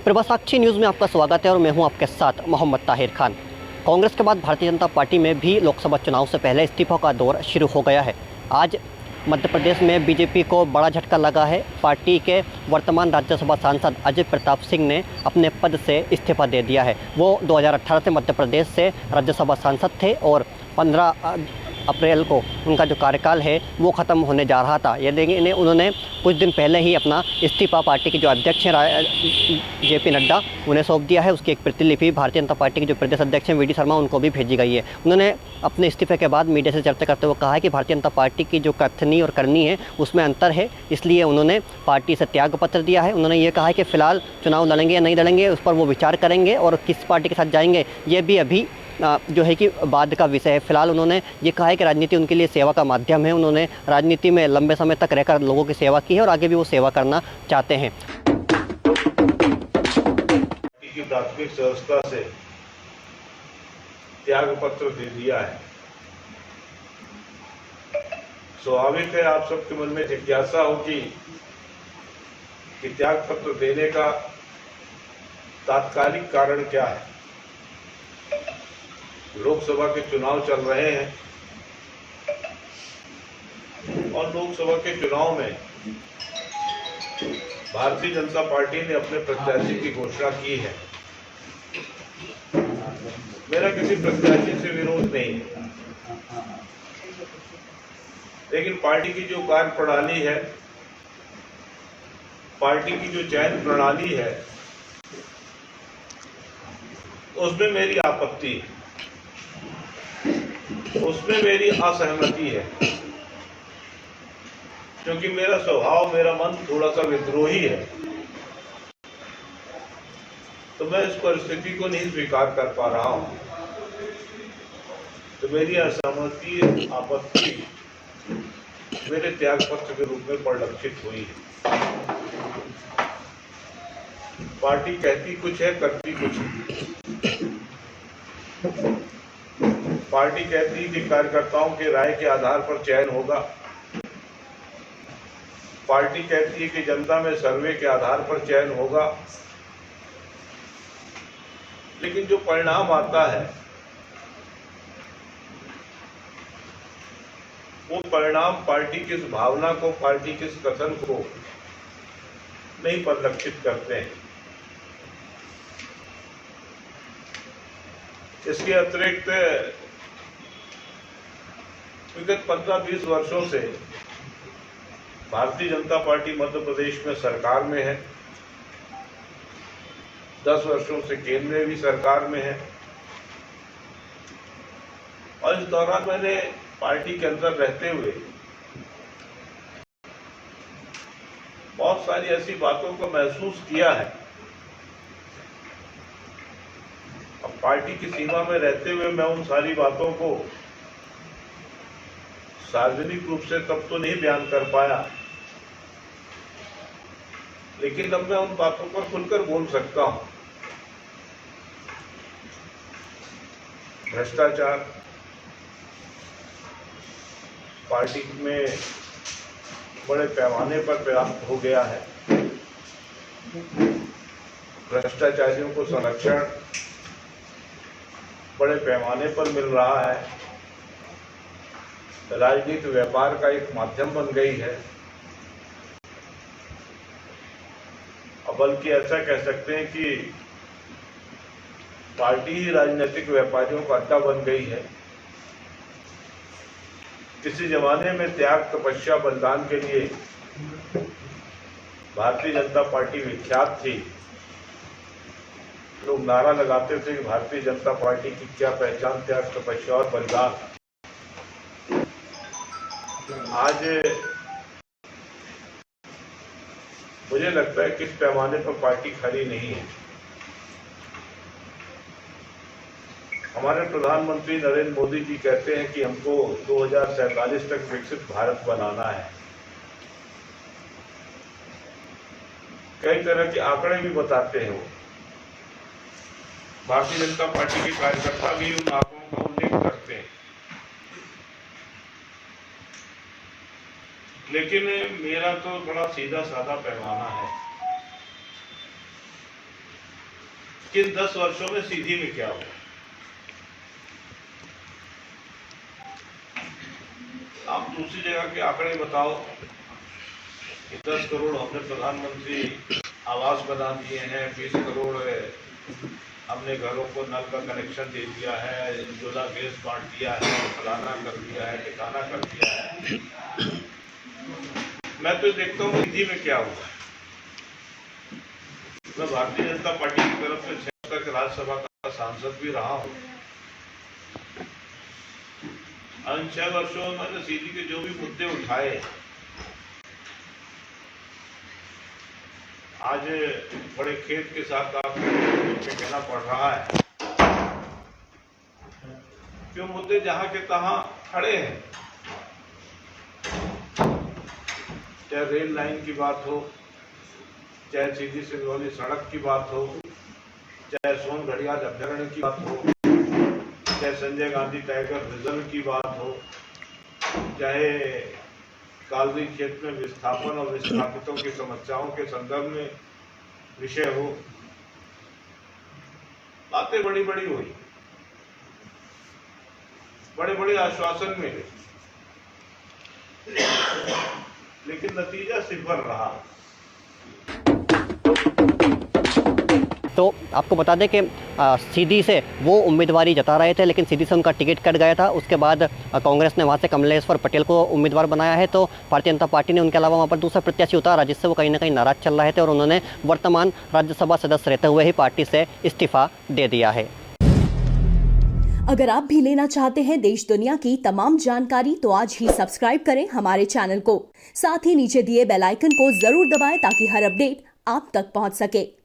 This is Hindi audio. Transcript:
प्रभासाक्षी न्यूज़ में आपका स्वागत है और मैं हूं आपके साथ मोहम्मद ताहिर खान। कांग्रेस के बाद भारतीय जनता पार्टी में भी लोकसभा चुनाव से पहले इस्तीफों का दौर शुरू हो गया है। आज मध्य प्रदेश में बीजेपी को बड़ा झटका लगा है। पार्टी के वर्तमान राज्यसभा सांसद अजय प्रताप सिंह ने अपने पद से इस्तीफा दे दिया है। वो 2018 से मध्य प्रदेश से राज्यसभा सांसद थे और 15 अप्रैल को उनका जो कार्यकाल है वो ख़त्म होने जा रहा था। लेकिन उन्होंने कुछ दिन पहले ही अपना इस्तीफा पार्टी के जो अध्यक्ष हैं JP नड्डा उन्हें सौंप दिया है। उसकी एक प्रतिलिपि भारतीय जनता पार्टी के जो प्रदेश अध्यक्ष हैं VD शर्मा उनको भी भेजी गई है। उन्होंने अपने इस्तीफे के बाद मीडिया से चर्चा करते हुए कहा है कि भारतीय जनता पार्टी की जो कथनी और करनी है उसमें अंतर है, इसलिए उन्होंने पार्टी से त्याग पत्र दिया है। उन्होंने ये कहा है कि फ़िलहाल चुनाव लड़ेंगे या नहीं लड़ेंगे उस पर वो विचार करेंगे और किस पार्टी के साथ जाएंगे ये भी अभी जो है कि बाद का विषय है। फिलहाल उन्होंने ये कहा है कि राजनीति उनके लिए सेवा का माध्यम है। उन्होंने राजनीति में लंबे समय तक रहकर लोगों की सेवा की है और आगे भी वो सेवा करना चाहते हैं। की प्राथमिक संस्था से त्याग पत्र दे दिया है। स्वाभाविक है आप सबके मन में जिज्ञासा होगी कि त्याग पत्र देने का तात्कालिक कारण क्या है। लोकसभा के चुनाव चल रहे हैं और लोकसभा के चुनाव में भारतीय जनता पार्टी ने अपने प्रत्याशी की घोषणा की है। मेरा किसी प्रत्याशी से विरोध नहीं है, लेकिन पार्टी की जो कार्य प्रणाली है, पार्टी की जो चयन प्रणाली है, उसमें मेरी आपत्ति है, उसमें मेरी असहमति है, क्योंकि मेरा स्वभाव, मेरा मन थोड़ा सा विद्रोही है। तो मैं इस परिस्थिति को नहीं स्वीकार कर पा रहा हूं। तो मेरी असहमति, आपत्ति मेरे त्याग पत्र के रूप में परिलक्षित हुई है। पार्टी कहती कुछ है, करती कुछ है। पार्टी कहती है कि कार्यकर्ताओं के राय के आधार पर चयन होगा। पार्टी कहती है कि जनता में सर्वे के आधार पर चयन होगा, लेकिन जो परिणाम आता है वो परिणाम पार्टी की इस भावना को, पार्टी के इस कथन को नहीं परिलक्षित करते हैं। इसके अतिरिक्त विगत 15-20 वर्षों से भारतीय जनता पार्टी मध्य प्रदेश में सरकार में है, 10 वर्षों से केंद्र में भी सरकार में है और इस दौरान मैंने पार्टी के अंदर रहते हुए बहुत सारी ऐसी बातों को महसूस किया है। अब पार्टी की सीमा में रहते हुए मैं उन सारी बातों को सार्वजनिक रूप से तब तो नहीं बयान कर पाया, लेकिन अब मैं उन बातों पर खुलकर बोल सकता हूं। भ्रष्टाचार पार्टी में बड़े पैमाने पर पर्याप्त हो गया है। भ्रष्टाचारियों को संरक्षण बड़े पैमाने पर मिल रहा है। राजनीति व्यापार का एक माध्यम बन गई है। अब बल्कि ऐसा कह सकते हैं कि पार्टी ही राजनीतिक व्यापारियों का अड्डा बन गई है। किसी जमाने में त्याग, तपस्या, बलिदान के लिए भारतीय जनता पार्टी विख्यात थी। लोग नारा लगाते थे कि भारतीय जनता पार्टी की क्या पहचान, त्याग, तपस्या और बलिदान। आज मुझे लगता है कि इस पैमाने पर पार्टी खड़ी नहीं है। हमारे प्रधानमंत्री नरेंद्र मोदी जी कहते हैं कि हमको 2047 तक विकसित भारत बनाना है। कई तरह के आंकड़े भी बताते हैं वो। भारतीय जनता पार्टी के कार्यकर्ता भी उन आंकड़ों का उल्लेख करते हैं, लेकिन मेरा तो बड़ा सीधा साधा पैमाना है कि 10 वर्षों में सीधी में क्या हुआ। आप दूसरी जगह के आंकड़े बताओ कि 10 करोड़ हमने प्रधानमंत्री आवास बना दिए हैं, 20 करोड़ हमने घरों को नल का कनेक्शन दे दिया है, उज्ज्वला गैस बांट दिया है, फलाना कर दिया है, ठिकाना कर दिया है। मैं तो देखता हूँ हिंदी में क्या हुआ। मैं भारतीय जनता पार्टी की तरफ से 6 तक राज्यसभा का सांसद भी रहा हूँ। इन 6 वर्षों में मैंने सीधी के जो भी मुद्दे उठाए, आज बड़े खेत के साथ आपको कहना पड़ रहा है कि वो मुद्दे जहां के तहां खड़े हैं। चाहे रेल लाइन की बात हो, चाहे सीधी सिंगरौली सड़क की बात हो, चाहे सोन घड़ियाल अभ्यारण्य की बात हो, चाहे संजय गांधी टाइगर रिजर्व की बात हो, चाहे कालरी क्षेत्र में विस्थापन और विस्थापितों की समस्याओं के संदर्भ में विषय हो, बातें बड़ी बड़ी हुई, बड़े बड़े आश्वासन मिले, लेकिन नतीजा सिफर रहा। तो आपको बता दें कि सीधी से वो उम्मीदवारी जता रहे थे, लेकिन सीधी से उनका टिकट कट गया था। उसके बाद कांग्रेस ने वहाँ से कमलेश्वर पटेल को उम्मीदवार बनाया है, तो भारतीय जनता पार्टी ने उनके अलावा वहाँ पर दूसरा प्रत्याशी उतारा, जिससे वो कहीं ना कहीं नाराज चल रहे थे और उन्होंने वर्तमान राज्यसभा सदस्य रहते हुए ही पार्टी से इस्तीफा दे दिया है। अगर आप भी लेना चाहते हैं देश दुनिया की तमाम जानकारी, तो आज ही सब्सक्राइब करें हमारे चैनल को। साथ ही नीचे दिए बेल आइकन को जरूर दबाएं ताकि हर अपडेट आप तक पहुंच सके।